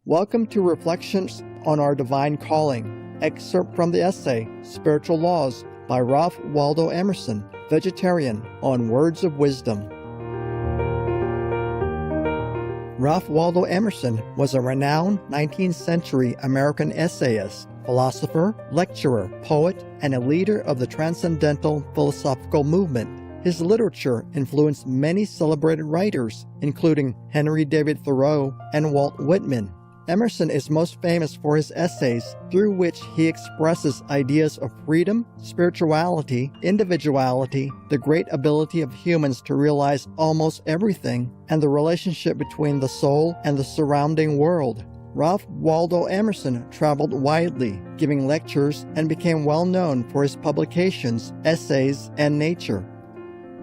Welcome to Reflections on Our Divine Calling, excerpt from the essay Spiritual Laws by Waldo Emerson, vegetarian, on Words of Wisdom. Waldo Emerson was a renowned 19th century American essayist, philosopher, lecturer, poet, and a leader of the transcendental philosophical movement. His literature influenced many celebrated writers, including Henry David Thoreau and Walt Whitman. Emerson is most famous for his essays, through which he expresses ideas of freedom, spirituality, individuality, the great ability of humans to realize almost everything, and the relationship between the soul and the surrounding world. Waldo Emerson traveled widely, giving lectures, and became well known for his publications, essays, and nature.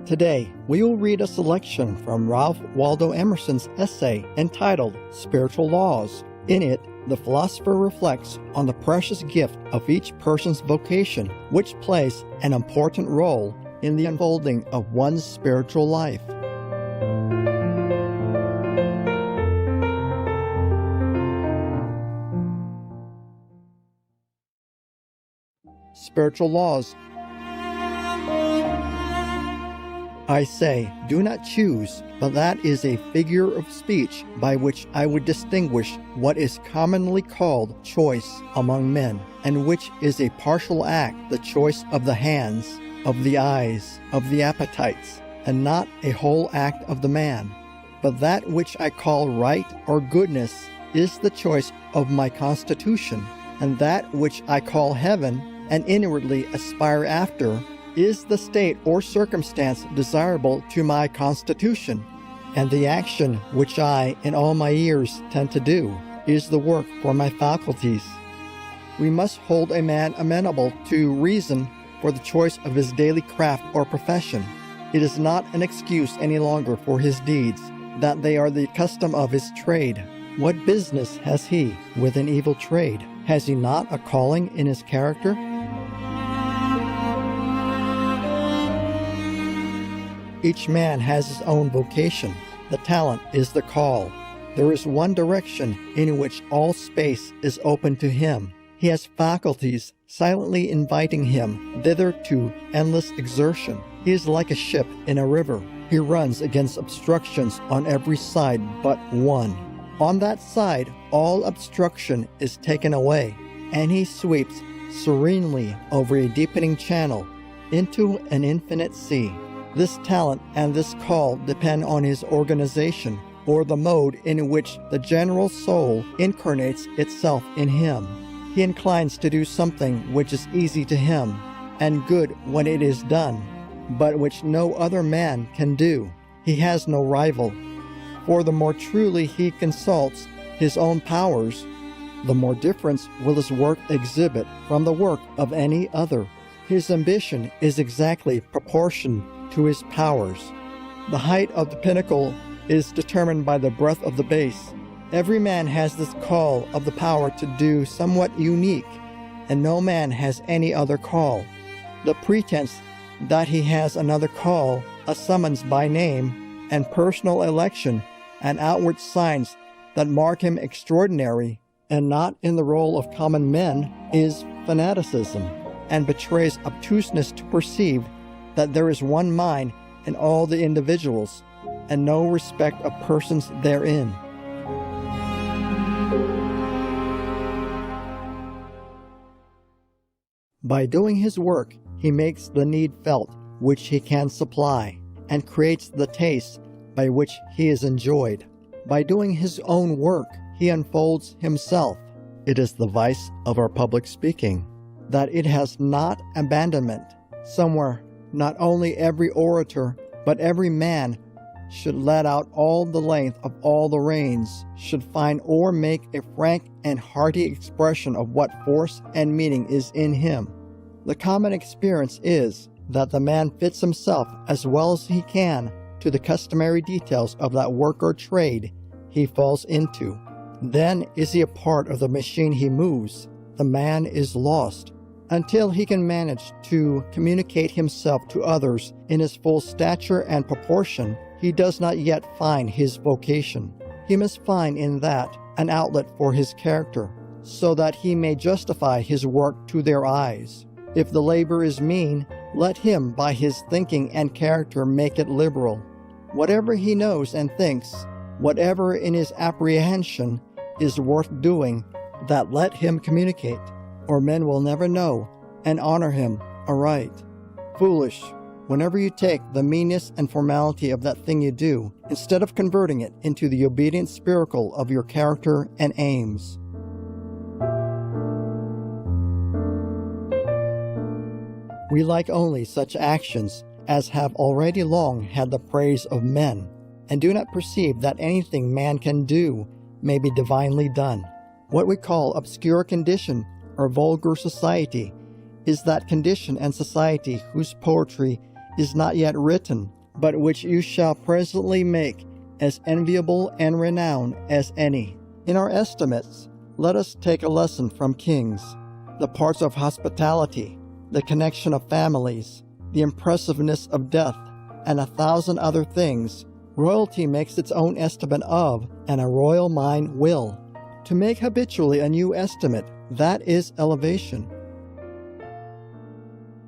Today, we will read a selection from Waldo Emerson's essay entitled Spiritual Laws. In it, the philosopher reflects on the precious gift of each person's vocation, which plays an important role in the unfolding of one's spiritual life. Spiritual Laws. I say, do not choose, but that is a figure of speech by which I would distinguish what is commonly called choice among men, and which is a partial act, the choice of the hands, of the eyes, of the appetites, and not a whole act of the man. But that which I call right or goodness is the choice of my constitution, and that which I call heaven, and inwardly aspire after, is the state or circumstance desirable to my constitution, and the action which I, in all my years, tend to do, is the work for my faculties. We must hold a man amenable to reason for the choice of his daily craft or profession. It is not an excuse any longer for his deeds, that they are the custom of his trade. What business has he with an evil trade? Has he not a calling in his character? Each man has his own vocation. The talent is the call. There is one direction in which all space is open to him. He has faculties silently inviting him thither to endless exertion. He is like a ship in a river. He runs against obstructions on every side but one. On that side, all obstruction is taken away, and he sweeps serenely over a deepening channel into an infinite sea. This talent and this call depend on his organization, or the mode in which the general soul incarnates itself in him. He inclines to do something which is easy to him, and good when it is done, but which no other man can do. He has no rival. For the more truly he consults his own powers, the more difference will his work exhibit from the work of any other. His ambition is exactly proportioned to his powers. The height of the pinnacle is determined by the breadth of the base. Every man has this call of the power to do somewhat unique, and no man has any other call. The pretense that he has another call, a summons by name, and personal election, and outward signs that mark him extraordinary, and not in the role of common men, is fanaticism, and betrays obtuseness to perceive that there is one mind in all the individuals, and no respect of persons therein. By doing his work, he makes the need felt which he can supply, and creates the taste by which he is enjoyed. By doing his own work, he unfolds himself. It is the vice of our public speaking, that it has not abandonment. Somewhere, not only every orator, but every man should let out all the length of all the reins, should find or make a frank and hearty expression of what force and meaning is in him. The common experience is that the man fits himself as well as he can to the customary details of that work or trade he falls into. Then is he a part of the machine he moves. The man is lost. Until he can manage to communicate himself to others in his full stature and proportion, he does not yet find his vocation. He must find in that, an outlet for his character, so that he may justify his work to their eyes. If the labor is mean, let him by his thinking and character make it liberal. Whatever he knows and thinks, whatever in his apprehension is worth doing, that let him communicate, or men will never know and honor him aright. Foolish, whenever you take the meanness and formality of that thing you do, instead of converting it into the obedient spiracle of your character and aims. We like only such actions as have already long had the praise of men, and do not perceive that anything man can do may be divinely done. What we call obscure condition or vulgar society is that condition and society whose poetry is not yet written, but which you shall presently make as enviable and renowned as any. In our estimates, let us take a lesson from kings, the parts of hospitality, the connection of families, the impressiveness of death, and 1,000 other things. Royalty makes its own estimate of, and a royal mind will. To make habitually a new estimate, that is elevation.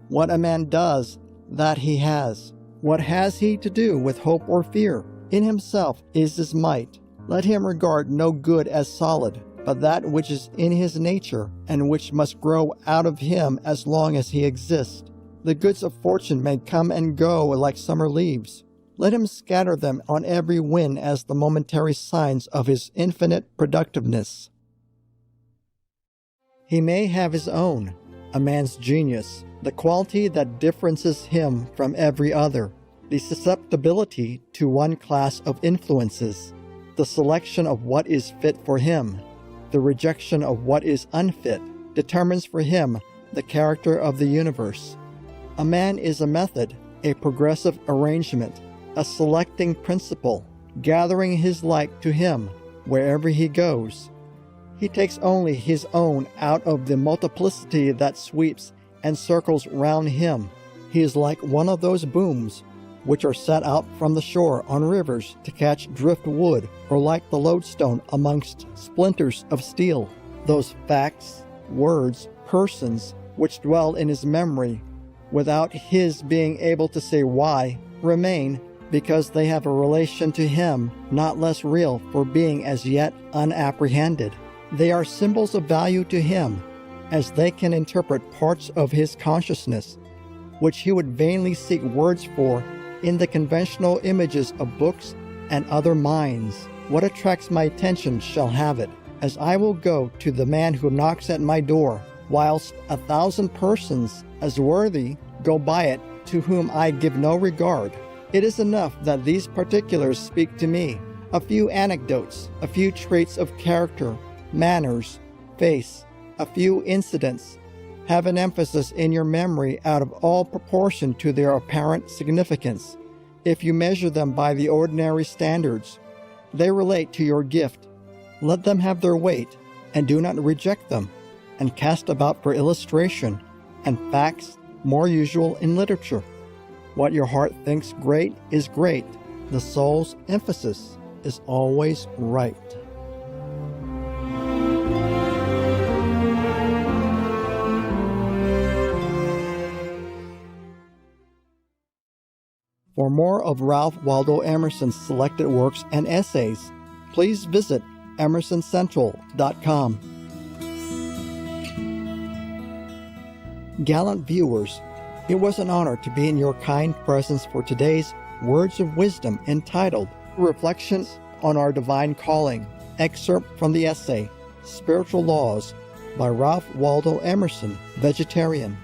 What a man does, that he has. What has he to do with hope or fear? In himself is his might. Let him regard no good as solid, but that which is in his nature, and which must grow out of him as long as he exists. The goods of fortune may come and go like summer leaves. Let him scatter them on every wind as the momentary signs of his infinite productiveness. He may have his own, a man's genius, the quality that differences him from every other, the susceptibility to one class of influences, the selection of what is fit for him, the rejection of what is unfit, determines for him the character of the universe. A man is a method, a progressive arrangement, a selecting principle, gathering his like to him wherever he goes. He takes only his own out of the multiplicity that sweeps and circles round him. He is like one of those booms which are set out from the shore on rivers to catch driftwood, or like the lodestone amongst splinters of steel. Those facts, words, persons, which dwell in his memory, without his being able to say why, remain, because they have a relation to him not less real for being as yet unapprehended. They are symbols of value to him, as they can interpret parts of his consciousness, which he would vainly seek words for in the conventional images of books and other minds. What attracts my attention shall have it, as I will go to the man who knocks at my door, whilst 1,000 persons as worthy go by it to whom I give no regard. It is enough that these particulars speak to me, a few anecdotes, a few traits of character, manners, face, a few incidents, have an emphasis in your memory out of all proportion to their apparent significance. If you measure them by the ordinary standards, they relate to your gift. Let them have their weight, and do not reject them, and cast about for illustration and facts more usual in literature. What your heart thinks great is great. The soul's emphasis is always right. For more of Ralph Waldo Emerson's selected works and essays, please visit emersoncentral.com. Gallant viewers, it was an honor to be in your kind presence for today's Words of Wisdom entitled Reflections on Our Divine Calling, excerpt from the essay Spiritual Laws by Ralph Waldo Emerson, vegetarian.